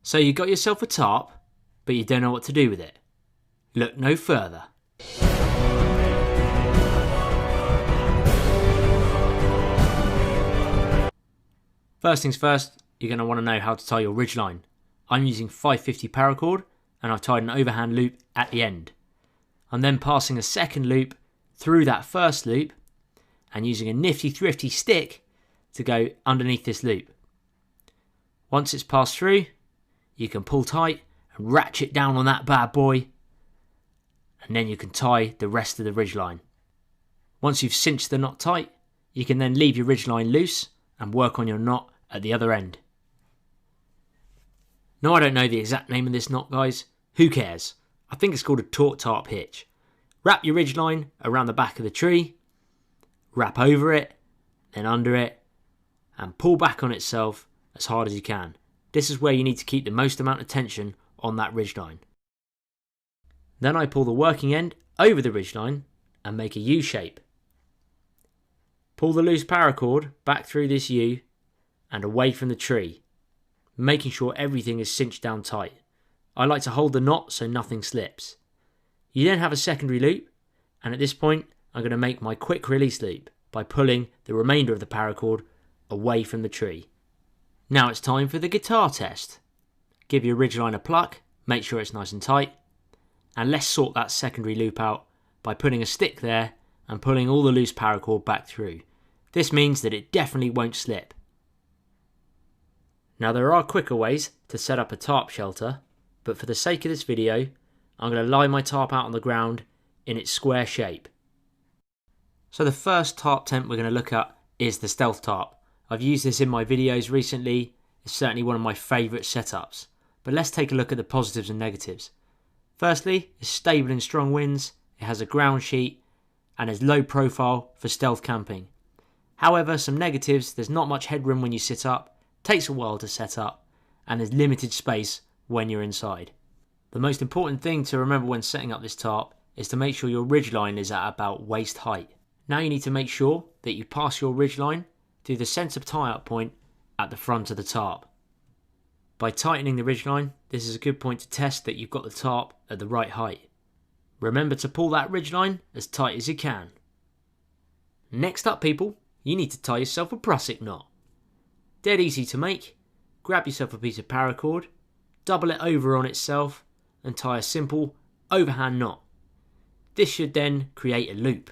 So you got yourself a tarp, but you don't know what to do with it. Look no further. First things first, you're going to want to know how to tie your ridgeline. I'm using 550 paracord and I've tied an overhand loop at the end. I'm then passing a second loop through that first loop and using a nifty thrifty stick to go underneath this loop. Once it's passed through, you can pull tight and ratchet down on that bad boy, and then you can tie the rest of the ridgeline. Once you've cinched the knot tight, you can then leave your ridgeline loose and work on your knot at the other end. Now I don't know the exact name of this knot, guys. Who cares? I think it's called a taut tarp hitch. Wrap your ridgeline around the back of the tree, wrap over it, then under it, and pull back on itself as hard as you can. This is where you need to keep the most amount of tension on that ridgeline. Then I pull the working end over the ridgeline and make a U shape. Pull the loose paracord back through this U and away from the tree, making sure everything is cinched down tight. I like to hold the knot so nothing slips. You then have a secondary loop, and at this point I'm going to make my quick release loop by pulling the remainder of the paracord away from the tree. Now it's time for the guitar test. Give your ridgeline a pluck, make sure it's nice and tight, and let's sort that secondary loop out by putting a stick there and pulling all the loose paracord back through. This means that it definitely won't slip. Now there are quicker ways to set up a tarp shelter, but for the sake of this video, I'm going to lie my tarp out on the ground in its square shape. So the first tarp tent we're going to look at is the stealth tarp. I've used this in my videos recently. It's certainly one of my favourite setups. But let's take a look at the positives and negatives. Firstly, it's stable in strong winds, it has a ground sheet, and is low profile for stealth camping. However, some negatives: there's not much headroom when you sit up, takes a while to set up, and there's limited space when you're inside. The most important thing to remember when setting up this tarp is to make sure your ridgeline is at about waist height. Now you need to make sure that you pass your ridgeline through the centre tie-up point at the front of the tarp. By tightening the ridgeline, this is a good point to test that you've got the tarp at the right height. Remember to pull that ridgeline as tight as you can. Next up, people, you need to tie yourself a prusik knot. Dead easy to make. Grab yourself a piece of paracord, double it over on itself, and tie a simple overhand knot. This should then create a loop.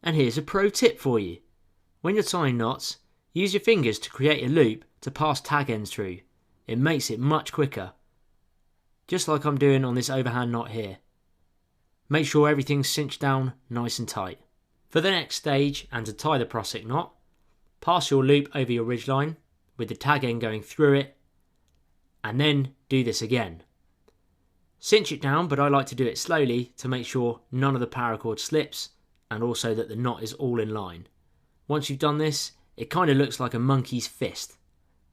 And here's a pro tip for you. When you're tying knots, use your fingers to create a loop to pass tag ends through. It makes it much quicker. Just like I'm doing on this overhand knot here. Make sure everything's cinched down nice and tight. For the next stage, and to tie the prusik knot, pass your loop over your ridgeline with the tag end going through it, and then do this again. Cinch it down, but I like to do it slowly to make sure none of the paracord slips and also that the knot is all in line. Once you've done this, it kind of looks like a monkey's fist.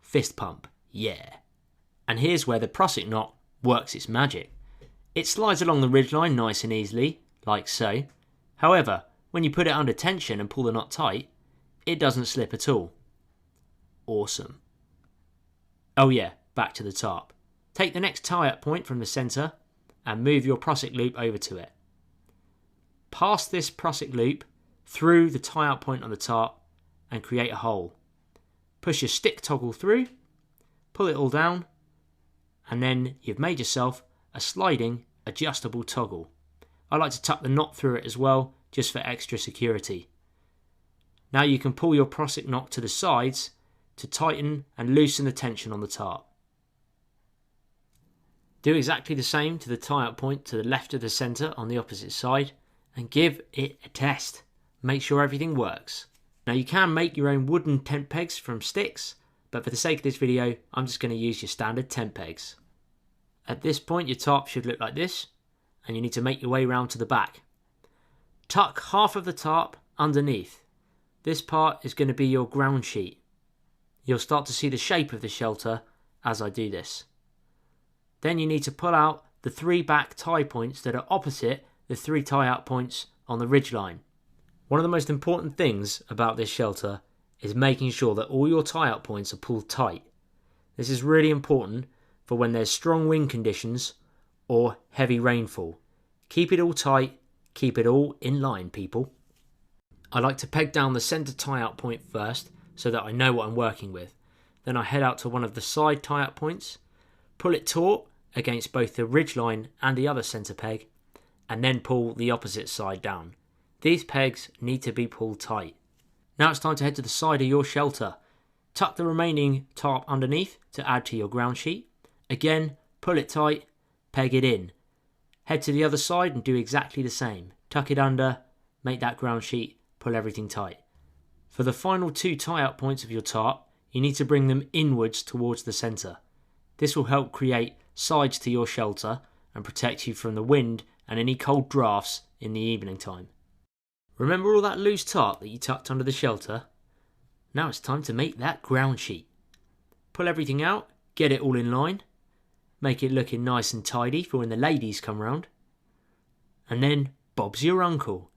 Fist pump, yeah. And here's where the prusik knot works its magic. It slides along the ridgeline nice and easily, like so. However, when you put it under tension and pull the knot tight, it doesn't slip at all. Awesome. Oh yeah, back to the tarp. Take the next tie-up point from the centre and move your prusik loop over to it. Pass this prusik loop through the tie-up point on the tarp and create a hole. Push your stick toggle through, pull it all down, and then you've made yourself a sliding adjustable toggle. I like to tuck the knot through it as well, just for extra security. Now you can pull your prusik knot to the sides to tighten and loosen the tension on the tarp. Do exactly the same to the tie-up point to the left of the centre on the opposite side and give it a test. Make sure everything works. Now you can make your own wooden tent pegs from sticks, but for the sake of this video, I'm just going to use your standard tent pegs. At this point, your tarp should look like this, and you need to make your way round to the back. Tuck half of the tarp underneath. This part is going to be your ground sheet. You'll start to see the shape of the shelter as I do this. Then you need to pull out the 3 back tie points that are opposite the 3 tie-out points on the ridgeline. One of the most important things about this shelter is making sure that all your tie-out points are pulled tight. This is really important for when there's strong wind conditions or heavy rainfall. Keep it all tight, keep it all in line, people. I like to peg down the centre tie-out point first so that I know what I'm working with. Then I head out to one of the side tie-out points, pull it taut against both the ridgeline and the other centre peg, and then pull the opposite side down. These pegs need to be pulled tight. Now it's time to head to the side of your shelter. Tuck the remaining tarp underneath to add to your ground sheet. Again, pull it tight, peg it in. Head to the other side and do exactly the same. Tuck it under, make that ground sheet, pull everything tight. For the final two tie-out points of your tarp, you need to bring them inwards towards the centre. This will help create sides to your shelter and protect you from the wind and any cold drafts in the evening time. Remember all that loose tarp that you tucked under the shelter? Now it's time to make that ground sheet. Pull everything out, get it all in line, make it looking nice and tidy for when the ladies come round. And then Bob's your uncle.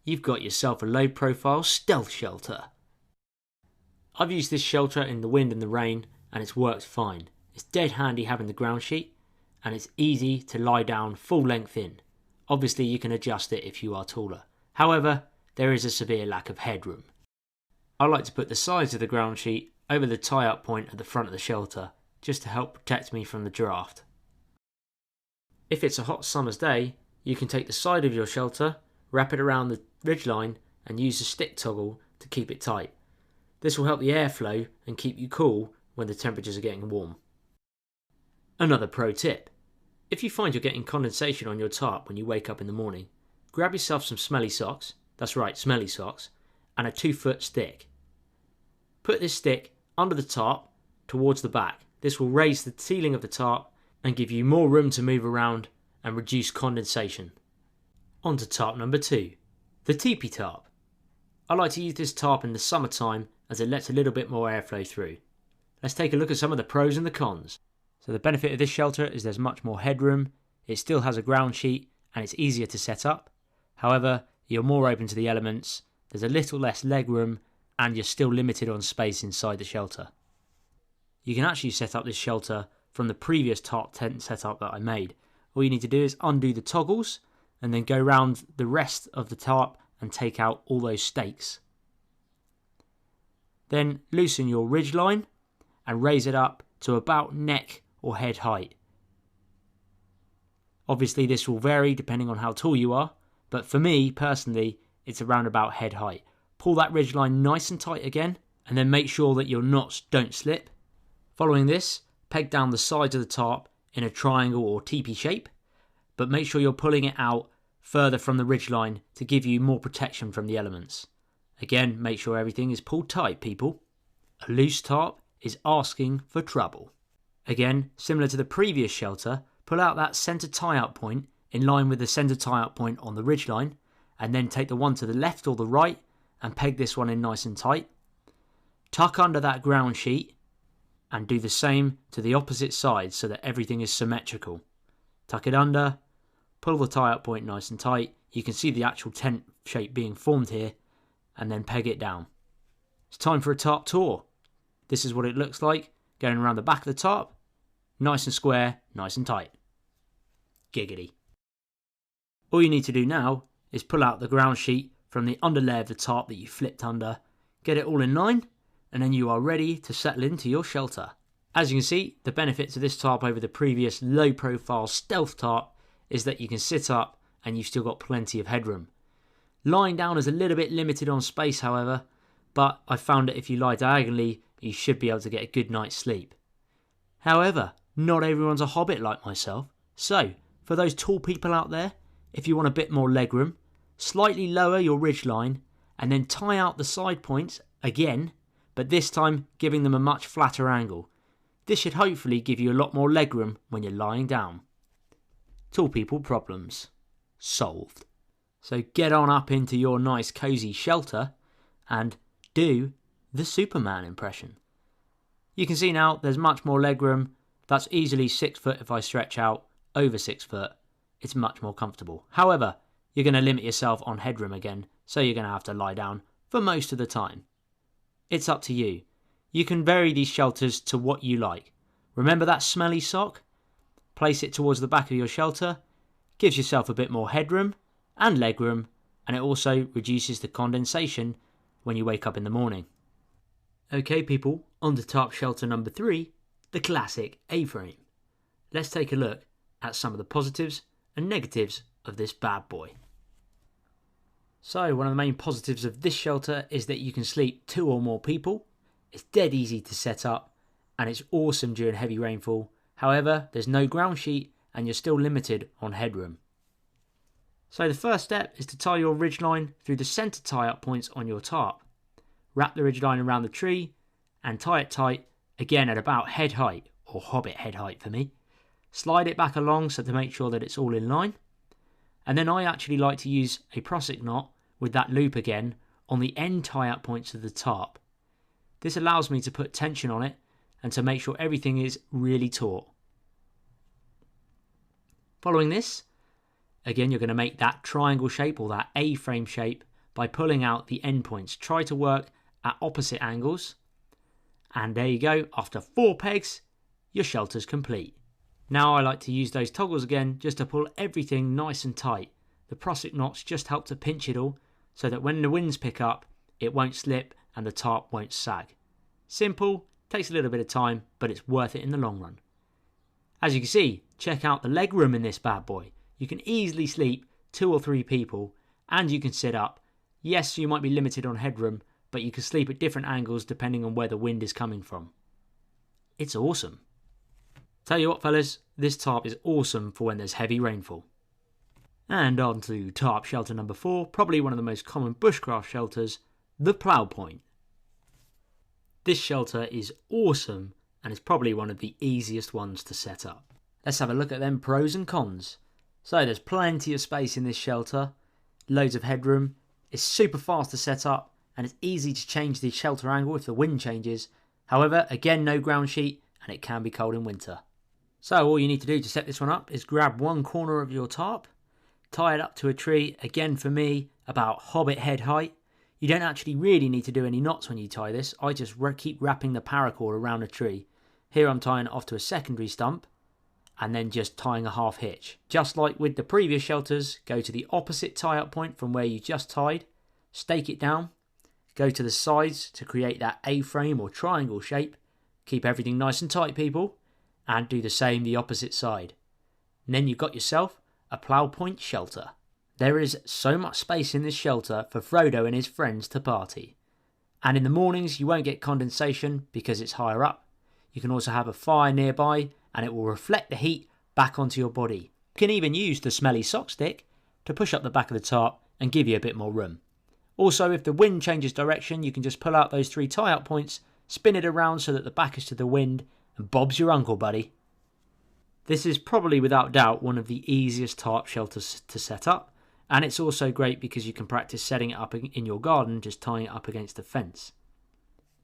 You've got yourself a low profile stealth shelter. I've used this shelter in the wind and the rain and it's worked fine. It's dead handy having the ground sheet and it's easy to lie down full length in. Obviously you can adjust it if you are taller. However, there is a severe lack of headroom. I like to put the sides of the ground sheet over the tie-up point at the front of the shelter just to help protect me from the draft. If it's a hot summer's day, you can take the side of your shelter, wrap it around the ridgeline and use a stick toggle to keep it tight. This will help the airflow and keep you cool when the temperatures are getting warm. Another pro tip. If you find you're getting condensation on your tarp when you wake up in the morning, grab yourself some smelly socks, that's right, smelly socks, and a 2-foot stick. Put this stick under the tarp towards the back. This will raise the ceiling of the tarp and give you more room to move around and reduce condensation. On to tarp number 2, the teepee tarp. I like to use this tarp in the summertime as it lets a little bit more airflow through. Let's take a look at some of the pros and the cons. So the benefit of this shelter is there's much more headroom, it still has a ground sheet and it's easier to set up. However, you're more open to the elements, there's a little less leg room and you're still limited on space inside the shelter. You can actually set up this shelter from the previous tarp tent setup that I made. All you need to do is undo the toggles and then go round the rest of the tarp and take out all those stakes. Then loosen your ridge line and raise it up to about neck or head height. Obviously this will vary depending on how tall you are, but for me personally it's around about head height. Pull that ridge line nice and tight again and then make sure that your knots don't slip. Following this, peg down the sides of the tarp in a triangle or teepee shape, but make sure you're pulling it out further from the ridge line to give you more protection from the elements. Again, make sure everything is pulled tight, people. A loose tarp is asking for trouble. Again, similar to the previous shelter, pull out that centre tie-out point in line with the centre tie-out point on the ridge line, and then take the one to the left or the right and peg this one in nice and tight. Tuck under that ground sheet and do the same to the opposite side so that everything is symmetrical. Tuck it under, pull the tie-out point nice and tight. You can see the actual tent shape being formed here, and then peg it down. It's time for a tarp tour. This is what it looks like going around the back of the tarp. Nice and square, nice and tight. Giggity. All you need to do now is pull out the ground sheet from the underlay of the tarp that you flipped under, get it all in line, and then you are ready to settle into your shelter. As you can see, the benefit to this tarp over the previous low profile stealth tarp is that you can sit up and you've still got plenty of headroom. Lying down is a little bit limited on space, however, but I found that if you lie diagonally, you should be able to get a good night's sleep. However, not everyone's a hobbit like myself, so for those tall people out there, if you want a bit more legroom, slightly lower your ridge line and then tie out the side points again, but this time giving them a much flatter angle. This should hopefully give you a lot more legroom when you're lying down. Tall people problems solved. So get on up into your nice cosy shelter and do the Superman impression. You can see now there's much more legroom. That's easily 6 foot if I stretch out over 6 foot. It's much more comfortable. However, you're going to limit yourself on headroom again, so you're going to have to lie down for most of the time. It's up to you. You can vary these shelters to what you like. Remember that smelly sock? Place it towards the back of your shelter, gives yourself a bit more headroom and legroom, and it also reduces the condensation when you wake up in the morning. Okay people, on to tarp shelter number 3, the classic A-frame. Let's take a look at some of the positives and negatives of this bad boy. So one of the main positives of this shelter is that you can sleep 2 or more people. It's dead easy to set up and it's awesome during heavy rainfall. However, there's no ground sheet and you're still limited on headroom. So the first step is to tie your ridgeline through the centre tie-up points on your tarp. Wrap the ridgeline around the tree and tie it tight, again at about head height, or hobbit head height for me. Slide it back along so to make sure that it's all in line. And then I actually like to use a prusik knot with that loop again on the end tie-up points of the tarp. This allows me to put tension on it and to make sure everything is really taut. Following this, again you're going to make that triangle shape or that A-frame shape by pulling out the end points. Try to work at opposite angles. And there you go, after 4 pegs, your shelter's complete. Now I like to use those toggles again just to pull everything nice and tight. The prusik knots just help to pinch it all so that when the winds pick up, it won't slip and the tarp won't sag. Simple, takes a little bit of time, but it's worth it in the long run. As you can see, check out the leg room in this bad boy. You can easily sleep 2 or 3 people and you can sit up. Yes, you might be limited on headroom, but you can sleep at different angles depending on where the wind is coming from. It's awesome. Tell you what fellas, this tarp is awesome for when there's heavy rainfall. And on to tarp shelter number 4, probably one of the most common bushcraft shelters, the plough point. This shelter is awesome and is probably one of the easiest ones to set up. Let's have a look at them pros and cons. So there's plenty of space in this shelter, loads of headroom, it's super fast to set up and it's easy to change the shelter angle if the wind changes. However, again no ground sheet and it can be cold in winter. So all you need to do to set this one up is grab one corner of your tarp, tie it up to a tree, again for me about hobbit head height. You don't actually really need to do any knots when you tie this, I just keep wrapping the paracord around a tree. Here I'm tying it off to a secondary stump and then just tying a half hitch. Just like with the previous shelters, go to the opposite tie-up point from where you just tied, stake it down, go to the sides to create that A-frame or triangle shape, keep everything nice and tight people, and do the same the opposite side. And then you've got yourself a plough point shelter. There is so much space in this shelter for Frodo and his friends to party. And in the mornings you won't get condensation because it's higher up. You can also have a fire nearby and it will reflect the heat back onto your body. You can even use the smelly sock stick to push up the back of the tarp and give you a bit more room. Also, if the wind changes direction, you can just pull out those 3 tie-up points, spin it around so that the back is to the wind, and Bob's your uncle, buddy. This is probably without doubt one of the easiest tarp shelters to set up, and it's also great because you can practice setting it up in your garden, just tying it up against the fence.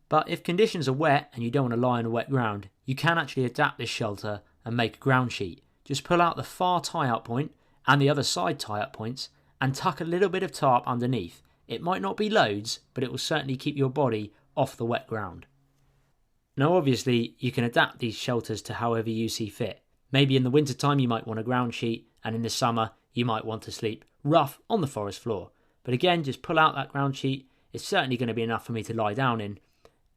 But if conditions are wet and you don't want to lie on a wet ground, you can actually adapt this shelter and make a ground sheet. Just pull out the far tie-up point and the other side tie-up points and tuck a little bit of tarp underneath. It might not be loads, but it will certainly keep your body off the wet ground. Now obviously you can adapt these shelters to however you see fit. Maybe in the winter time you might want a ground sheet, and in the summer you might want to sleep rough on the forest floor. But again, just pull out that ground sheet. It's certainly going to be enough for me to lie down in,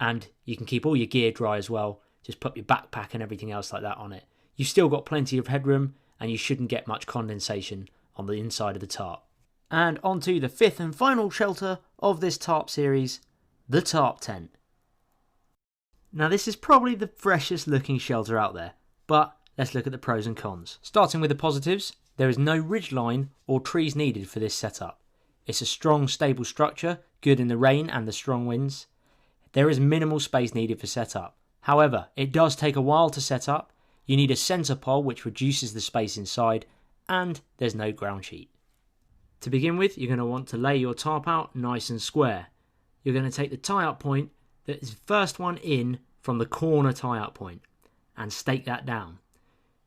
and you can keep all your gear dry as well. Just put your backpack and everything else like that on it. You've still got plenty of headroom and you shouldn't get much condensation on the inside of the tarp. And on to the 5th and final shelter of this tarp series, the tarp tent. Now this is probably the freshest looking shelter out there, but let's look at the pros and cons. Starting with the positives, there is no ridge line or trees needed for this setup. It's a strong, stable structure, good in the rain and the strong winds. There is minimal space needed for setup. However, it does take a while to set up. You need a centre pole which reduces the space inside, and there's no ground sheet. To begin with, you're going to want to lay your tarp out nice and square. You're going to take the tie-up point that is first one in from the corner tie-up point and stake that down.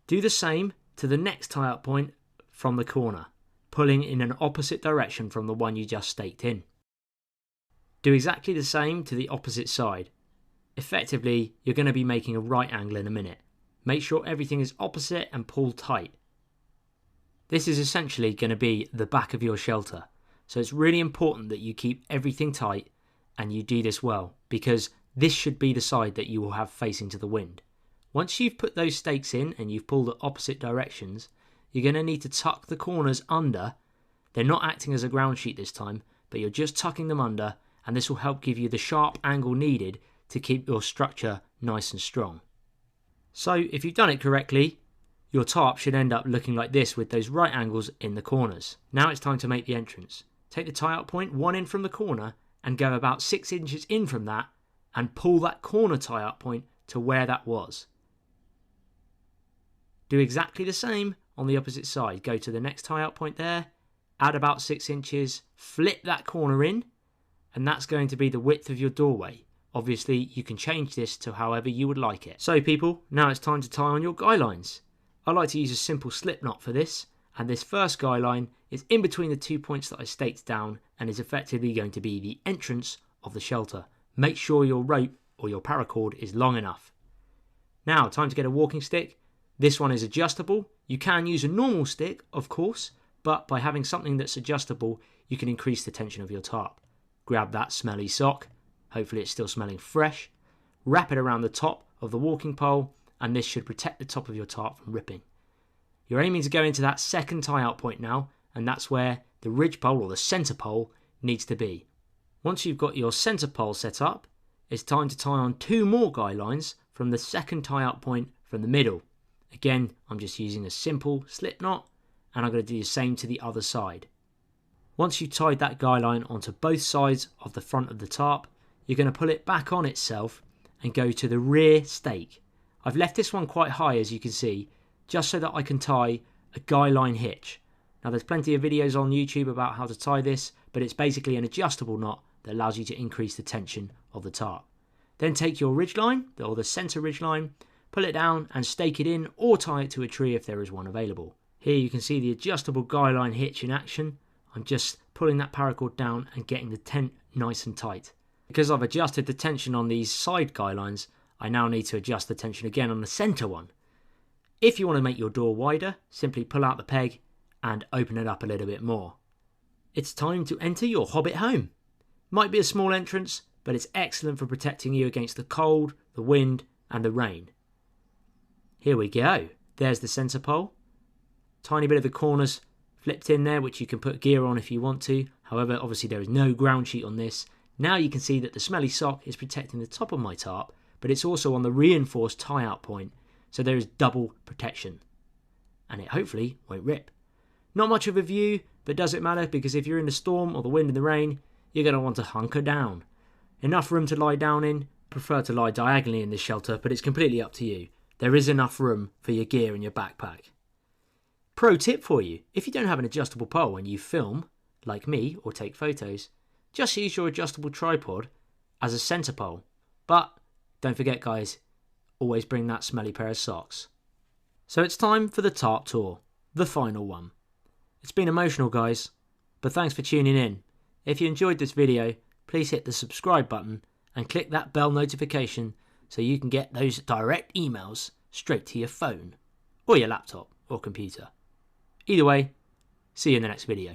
Do the same to the next tie-up point from the corner, pulling in an opposite direction from the one you just staked in. Do exactly the same to the opposite side. Effectively, you're going to be making a right angle in a minute. Make sure everything is opposite and pull tight. This is essentially going to be the back of your shelter. So it's really important that you keep everything tight and you do this well, because this should be the side that you will have facing to the wind. Once you've put those stakes in and you've pulled the opposite directions, you're going to need to tuck the corners under. They're not acting as a ground sheet this time, but you're just tucking them under, and this will help give you the sharp angle needed to keep your structure nice and strong. So if you've done it correctly, your tarp should end up looking like this with those right angles in the corners. Now it's time to make the entrance. Take the tie-out point 1 in from the corner and go about 6 inches in from that and pull that corner tie-out point to where that was. Do exactly the same on the opposite side. Go to the next tie-out point there, add about 6 inches, flip that corner in, and that's going to be the width of your doorway. Obviously, you can change this to however you would like it. So people, now it's time to tie on your guy lines. I like to use a simple slip knot for this, and this first guy line is in between the 2 points that I staked down and is effectively going to be the entrance of the shelter. Make sure your rope or your paracord is long enough. Now, time to get a walking stick. This one is adjustable. You can use a normal stick, of course, but by having something that's adjustable, you can increase the tension of your tarp. Grab that smelly sock. Hopefully it's still smelling fresh. Wrap it around the top of the walking pole, and this should protect the top of your tarp from ripping. You're aiming to go into that second tie-out point now, and that's where the ridge pole or the centre pole needs to be. Once you've got your centre pole set up, it's time to tie on 2 more guy lines from the second tie-out point from the middle. Again, I'm just using a simple slip knot, and I'm going to do the same to the other side. Once you've tied that guy line onto both sides of the front of the tarp, you're going to pull it back on itself and go to the rear stake. I've left this one quite high, as you can see, just so that I can tie a guy line hitch. Now there's plenty of videos on YouTube about how to tie this, but it's basically an adjustable knot that allows you to increase the tension of the tarp. Then take your ridge line, or the centre ridge line, pull it down and stake it in or tie it to a tree if there is one available. Here you can see the adjustable guy line hitch in action. I'm just pulling that paracord down and getting the tent nice and tight. Because I've adjusted the tension on these side guy lines, I now need to adjust the tension again on the centre one. If you want to make your door wider, simply pull out the peg and open it up a little bit more. It's time to enter your hobbit home. Might be a small entrance, but it's excellent for protecting you against the cold, the wind and the rain. Here we go. There's the centre pole. Tiny bit of the corners flipped in there, which you can put gear on if you want to. However, obviously there is no ground sheet on this. Now you can see that the smelly sock is protecting the top of my tarp, but it's also on the reinforced tie-out point, so there is double protection. And it hopefully won't rip. Not much of a view, but does it matter? Because if you're in the storm or the wind and the rain, you're going to want to hunker down. Enough room to lie down in. Prefer to lie diagonally in this shelter, but it's completely up to you. There is enough room for your gear in your backpack. Pro tip for you, if you don't have an adjustable pole when you film, like me, or take photos, just use your adjustable tripod as a centre pole. But don't forget guys, always bring that smelly pair of socks. So it's time for the tarp tour, the final one. It's been emotional guys, but thanks for tuning in. If you enjoyed this video, please hit the subscribe button and click that bell notification so you can get those direct emails straight to your phone, or your laptop or computer. Either way, see you in the next video.